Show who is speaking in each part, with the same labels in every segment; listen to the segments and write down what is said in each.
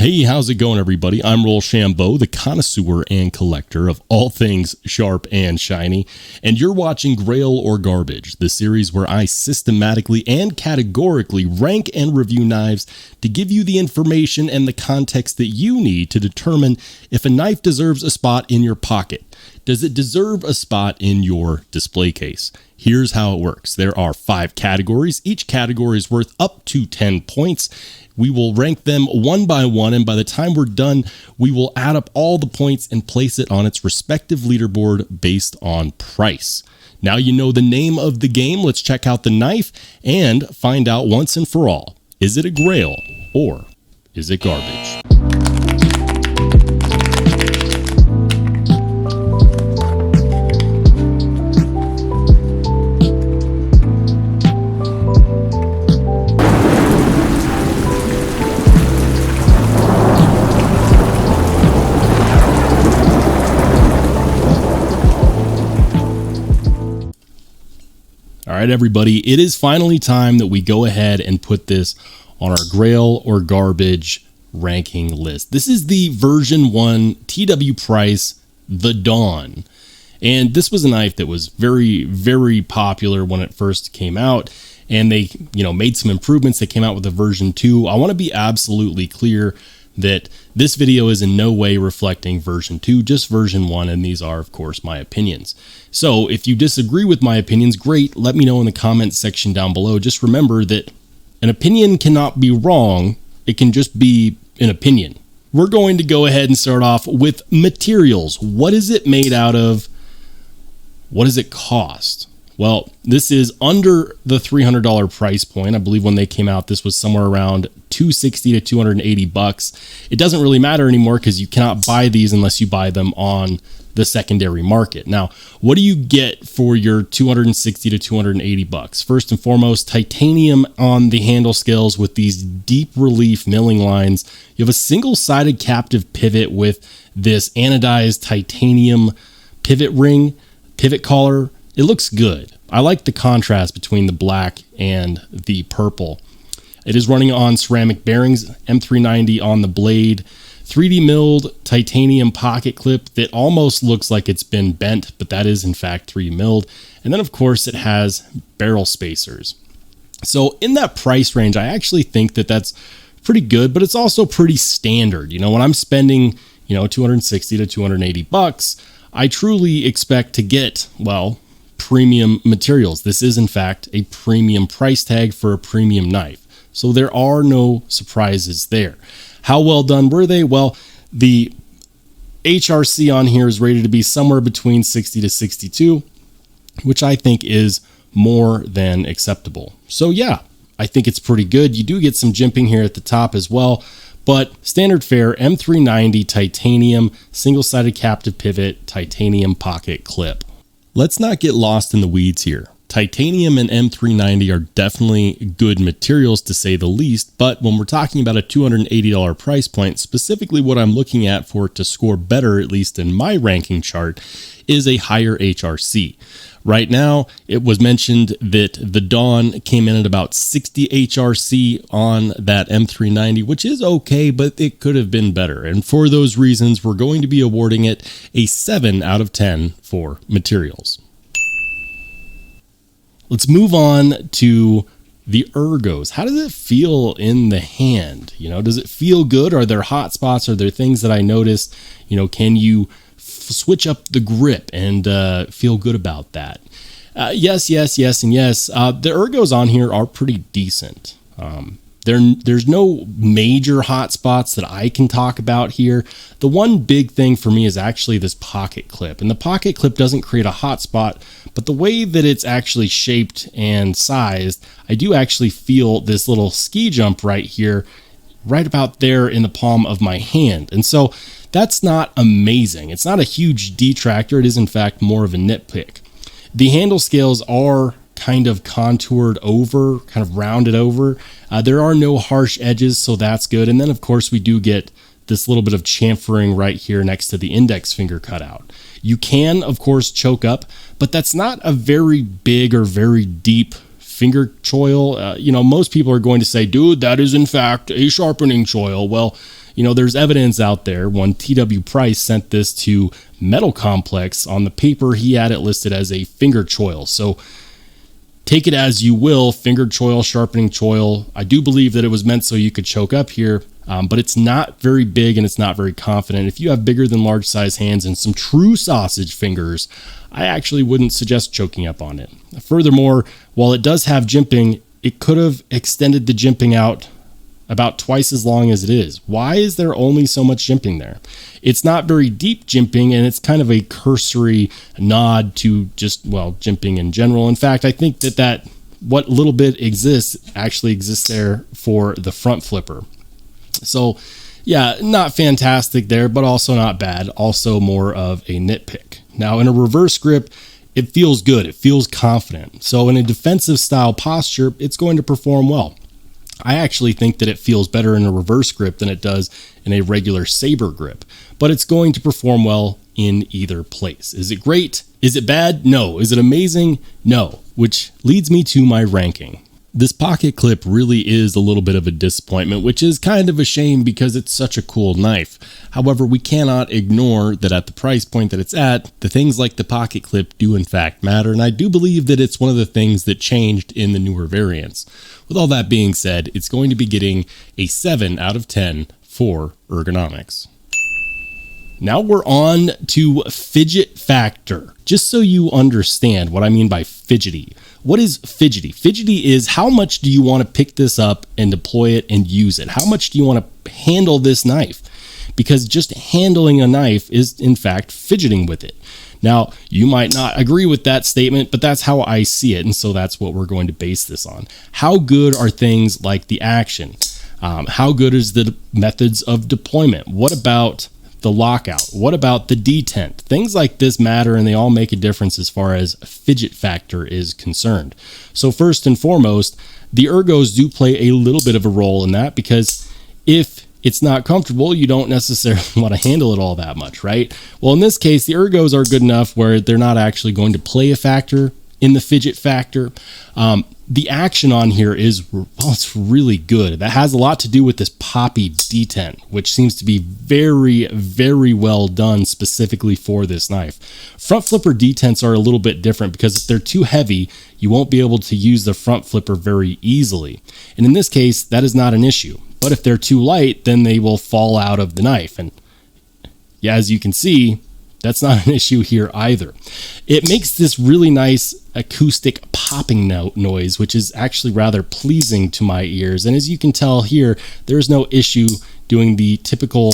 Speaker 1: Hey, how's it going, everybody? I'm Rollshambo, the connoisseur and collector of all things sharp and shiny, and you're watching Grail or Garbage, the series where I systematically and categorically rank and review knives to give you the information and the context that you need to determine if a knife deserves a spot in your pocket. Does it deserve a spot in your display case? Here's how it works. There are 5 categories. Each category is worth up to 10 points. We will rank them one by one, and by the time we're done, we will add up all the points and place it on its respective leaderboard based on price. Now you know the name of the game. Let's check out the knife and find out once and for all, is it a Grail or is it garbage? All right, everybody, it is finally time that we go ahead and put this on our Grail or Garbage ranking list. This is the version 1 TW Price, the Dawn. And this was a knife that was very, very popular when it first came out. And they, made some improvements. They came out with a version 2. I want to be absolutely clear that this video is in no way reflecting version 2, just version 1, and these are, of course, my opinions. So if you disagree with my opinions, great, let me know in the comments section down below. Just remember that an opinion cannot be wrong, it can just be an opinion. We're going to go ahead and start off with materials. What is it made out of? What does it cost? Well, this is under the $300 price point. I believe when they came out, this was somewhere around $260 to $280. It doesn't really matter anymore because you cannot buy these unless you buy them on the secondary market. Now, what do you get for your $260 to $280? First and foremost, titanium on the handle scales with these deep relief milling lines. You have a single-sided captive pivot with this anodized titanium pivot ring, pivot collar. It looks good. I like the contrast between the black and the purple. It is running on ceramic bearings, M390 on the blade, 3D milled titanium pocket clip that almost looks like it's been bent, but that is in fact 3D milled. And then of course it has barrel spacers. So in that price range, I actually think that that's pretty good, but it's also pretty standard. When I'm spending, $260 to $280, I truly expect to get, premium materials. This is in fact a premium price tag for a premium knife. So there are no surprises there. How well done were they? Well, the HRC on here is rated to be somewhere between 60 to 62, which I think is more than acceptable. So yeah, I think it's pretty good. You do get some jimping here at the top as well, but standard fare M390 titanium, single-sided captive pivot, titanium pocket clip. Let's not get lost in the weeds here. Titanium and M390 are definitely good materials to say the least, but when we're talking about a $280 price point, specifically what I'm looking at for it to score better, at least in my ranking chart, is a higher HRC. Right now, it was mentioned that the Dawn came in at about 60 HRC on that M390, which is okay, but it could have been better. And for those reasons, we're going to be awarding it a 7 out of 10 for materials. Let's move on to the Ergos. How does it feel in the hand? Does it feel good? Are there hot spots? Are there things that I notice? Can you switch up the grip and feel good about that? Yes, and yes. The Ergos on here are pretty decent. There's no major hot spots that I can talk about here. The one big thing for me is actually this pocket clip. And the pocket clip doesn't create a hot spot, but the way that it's actually shaped and sized, I do actually feel this little ski jump right here, right about there in the palm of my hand. And so that's not amazing. It's not a huge detractor. It is in fact more of a nitpick. The handle scales are kind of contoured over, kind of rounded over. There are no harsh edges, so that's good. And then of course we do get this little bit of chamfering right here next to the index finger cutout. You can of course choke up, but that's not a very big or very deep finger choil. Most people are going to say, dude, that is in fact a sharpening choil. Well, You know, there's evidence out there. One TW Price sent this to Metal Complex. On the paper, he had it listed as a finger choil. So take it as you will, finger choil, sharpening choil. I do believe that it was meant so you could choke up here, but it's not very big and it's not very confident. If you have bigger than large size hands and some true sausage fingers, I actually wouldn't suggest choking up on it. Furthermore, while it does have jimping, it could have extended the jimping out about twice as long as it is. Why is there only so much jimping there? It's not very deep jimping, and it's kind of a cursory nod to just, well, jimping in general. In fact, I think that what little bit exists actually exists there for the front flipper. So yeah, not fantastic there, but also not bad. Also more of a nitpick. Now in a reverse grip, it feels good. It feels confident. So in a defensive style posture, it's going to perform well. I actually think that it feels better in a reverse grip than it does in a regular saber grip, but it's going to perform well in either place. Is it great? Is it bad? No. Is it amazing? No. Which leads me to my ranking. This pocket clip really is a little bit of a disappointment, which is kind of a shame because it's such a cool knife. However, we cannot ignore that at the price point that it's at, the things like the pocket clip do in fact matter, and I do believe that it's one of the things that changed in the newer variants. With all that being said, it's going to be getting a 7 out of 10 for ergonomics. Now we're on to Fidget Factor. Just so you understand what I mean by fidgety. What is fidgety? Fidgety is how much do you want to pick this up and deploy it and use it? How much do you want to handle this knife? Because just handling a knife is in fact fidgeting with it. Now, you might not agree with that statement, but that's how I see it, and so that's what we're going to base this on. How good are things like the action? How good is the methods of deployment? What about the lockout? What about the detent? Things like this matter, and they all make a difference as far as fidget factor is concerned. So first and foremost, the Ergos do play a little bit of a role in that, because if it's not comfortable, you don't necessarily want to handle it all that much, right? Well, in this case, the Ergos are good enough where they're not actually going to play a factor in the fidget factor. The action on here is, well, it's really good. That has a lot to do with this poppy detent, which seems to be very, very well done specifically for this knife. Front flipper detents are a little bit different because if they're too heavy, you won't be able to use the front flipper very easily. And in this case, that is not an issue. But if they're too light, then they will fall out of the knife. And yeah, as you can see, that's not an issue here either. It makes this really nice acoustic popping noise, which is actually rather pleasing to my ears. And as you can tell here, there's no issue doing the typical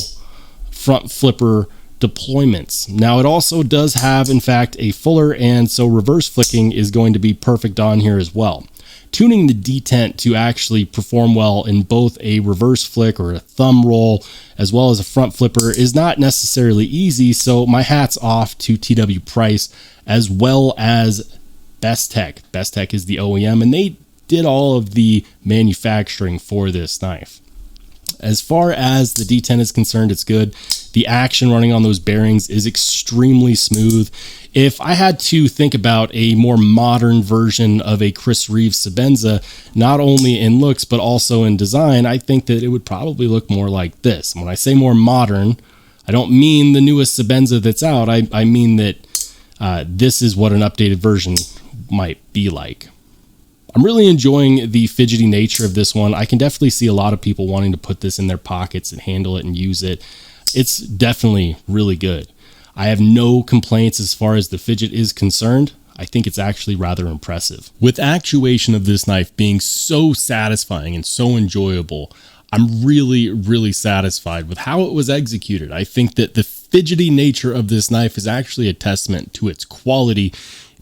Speaker 1: front flipper deployments. Now, it also does have, in fact, a fuller, and so reverse flicking is going to be perfect on here as well. Tuning the detent to actually perform well in both a reverse flick or a thumb roll as well as a front flipper is not necessarily easy, so my hat's off to TW Price as well as Bestech. Bestech is the OEM, and they did all of the manufacturing for this knife. As far as the detent is concerned, it's good. The action running on those bearings is extremely smooth. If I had to think about a more modern version of a Chris Reeves Sebenza, not only in looks but also in design, I think that it would probably look more like this. And when I say more modern, I don't mean the newest Sebenza that's out. I mean that this is what an updated version might be like. I'm really enjoying the fidgety nature of this one. I can definitely see a lot of people wanting to put this in their pockets and handle it and use it. It's definitely really good. I have no complaints as far as the fidget is concerned. I think it's actually rather impressive. With actuation of this knife being so satisfying and so enjoyable, I'm really, really satisfied with how it was executed. I think that the fidgety nature of this knife is actually a testament to its quality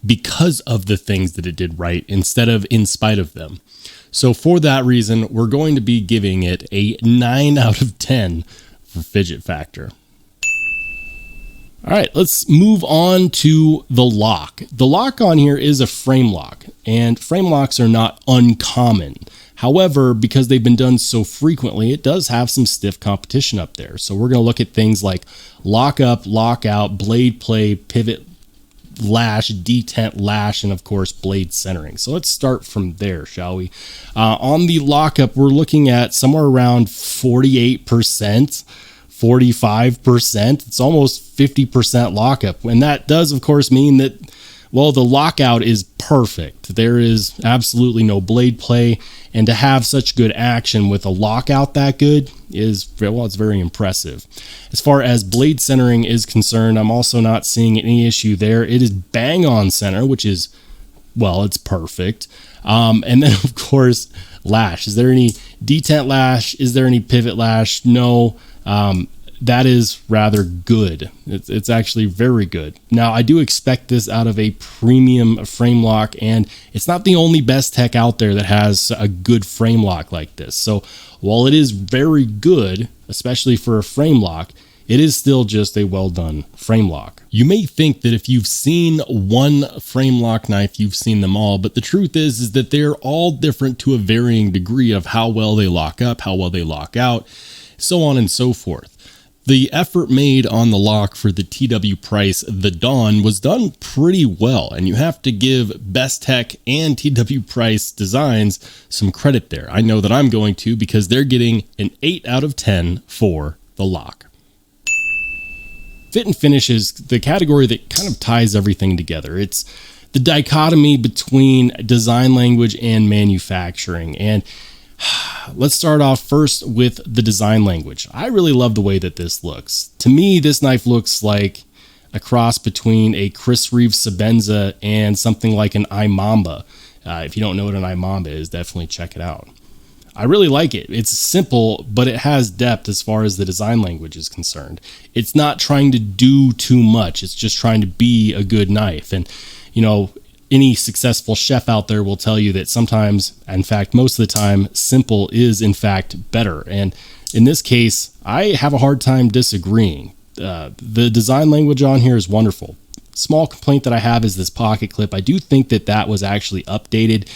Speaker 1: because of the things that it did right instead of in spite of them. So for that reason, we're going to be giving it a 9 out of 10 for fidget factor. All right, let's move on to the lock. The lock on here is a frame lock, and frame locks are not uncommon. However, because they've been done so frequently, it does have some stiff competition up there. So we're going to look at things like lock up, lock out, blade play, pivot lash, detent lash, and of course blade centering. So let's start from there, shall we? On the lockup, we're looking at somewhere around 48%, 45%. It's almost 50% lockup. And that does, of course, mean that, well, the lockout is perfect. There is absolutely no blade play. And to have such good action with a lockout that good is, well, it's very impressive. As far as blade centering is concerned, I'm also not seeing any issue there. It is bang on center, which is, well, it's perfect. And then, of course, lash. Is there any detent lash? Is there any pivot lash? No. That is rather good. It's actually very good. Now, I do expect this out of a premium frame lock, and it's not the only bestech out there that has a good frame lock like this. So while it is very good, especially for a frame lock, it is still just a well done frame lock. You may think that if you've seen one frame lock knife, you've seen them all, but the truth is that they're all different to a varying degree of how well they lock up, how well they lock out, so on and so forth. The effort made on the lock for the TW Price, the Dawn, was done pretty well, and you have to give Bestech and TW Price Designs some credit there. I know that I'm going to, because they're getting an 8 out of 10 for the lock. Fit and finish is the category that kind of ties everything together. It's the dichotomy between design language and manufacturing, and let's start off first with the design language. I really love the way that this looks. To me, this knife looks like a cross between a Chris Reeve Sebenza and something like an Imamba. If you don't know what an Imamba is, definitely check it out. I really like it. It's simple, but it has depth as far as the design language is concerned. It's not trying to do too much. It's just trying to be a good knife. And, you know, any successful chef out there will tell you that sometimes, in fact, most of the time, simple is in fact better. And in this case, I have a hard time disagreeing. The design language on here is wonderful. Small complaint that I have is this pocket clip. I do think that that was actually updated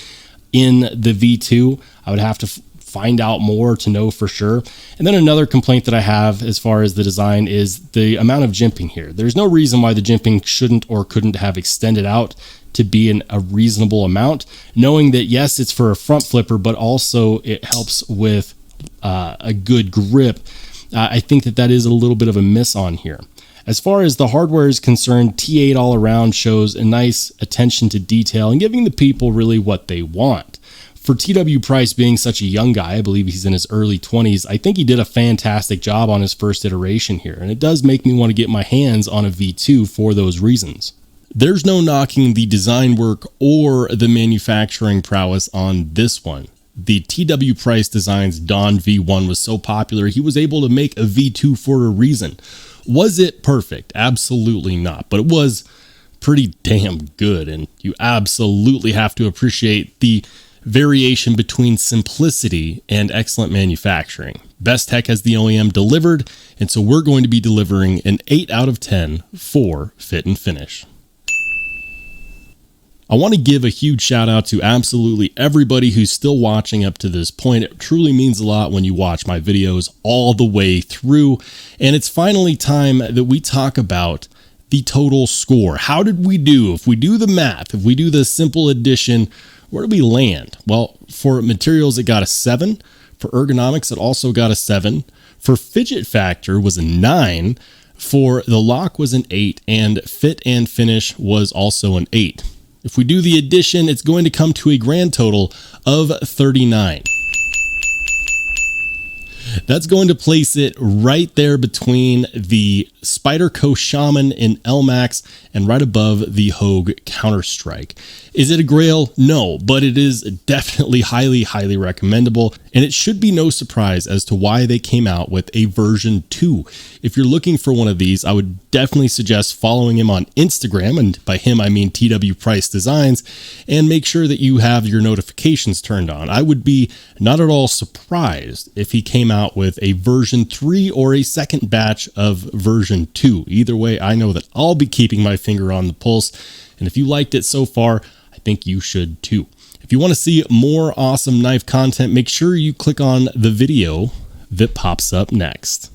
Speaker 1: in the V2. I would have to find out more to know for sure. And then another complaint that I have as far as the design is the amount of jimping here. There's no reason why the jimping shouldn't or couldn't have extended out to be a reasonable amount, knowing that yes, it's for a front flipper, but also it helps with a good grip. I think that that is a little bit of a miss on here. As far as the hardware is concerned, T8 all around shows a nice attention to detail and giving the people really what they want. For TW Price being such a young guy, I believe he's in his early 20s, I think he did a fantastic job on his first iteration here, and it does make me want to get my hands on a V2 for those reasons. There's no knocking the design work or the manufacturing prowess on this one. The TW Price Designs Dawn V1 was so popular, he was able to make a V2 for a reason. Was it perfect? Absolutely not, but it was pretty damn good, and you absolutely have to appreciate the variation between simplicity and excellent manufacturing. Bestech as the OEM delivered, and so we're going to be delivering an 8 out of 10 for fit and finish. I want to give a huge shout out to absolutely everybody who's still watching up to this point. It truly means a lot when you watch my videos all the way through. And it's finally time that we talk about the total score. How did we do? If we do the math, if we do the simple addition, where do we land? Well, for materials, it got a 7. For ergonomics, it also got a 7. For Fidget Factor was a 9. For the lock was an 8. And fit and finish was also an 8. If we do the addition, it's going to come to a grand total of 39. That's going to place it right there between the Spyderco Shaman in LMAX and right above the Hogue Counter-Strike. Is it a Grail? No, but it is definitely highly recommendable, and it should be no surprise as to why they came out with a version 2. If you're looking for one of these, I would definitely suggest following him on Instagram, and by him I mean TW Price Designs, and make sure that you have your notifications turned on. I would be not at all surprised if he came out with a version 3 or a second batch of version 2. Either way, I know that I'll be keeping my finger on the pulse, and if you liked it so far, I think you should too. If you want to see more awesome knife content, make sure you click on the video that pops up next.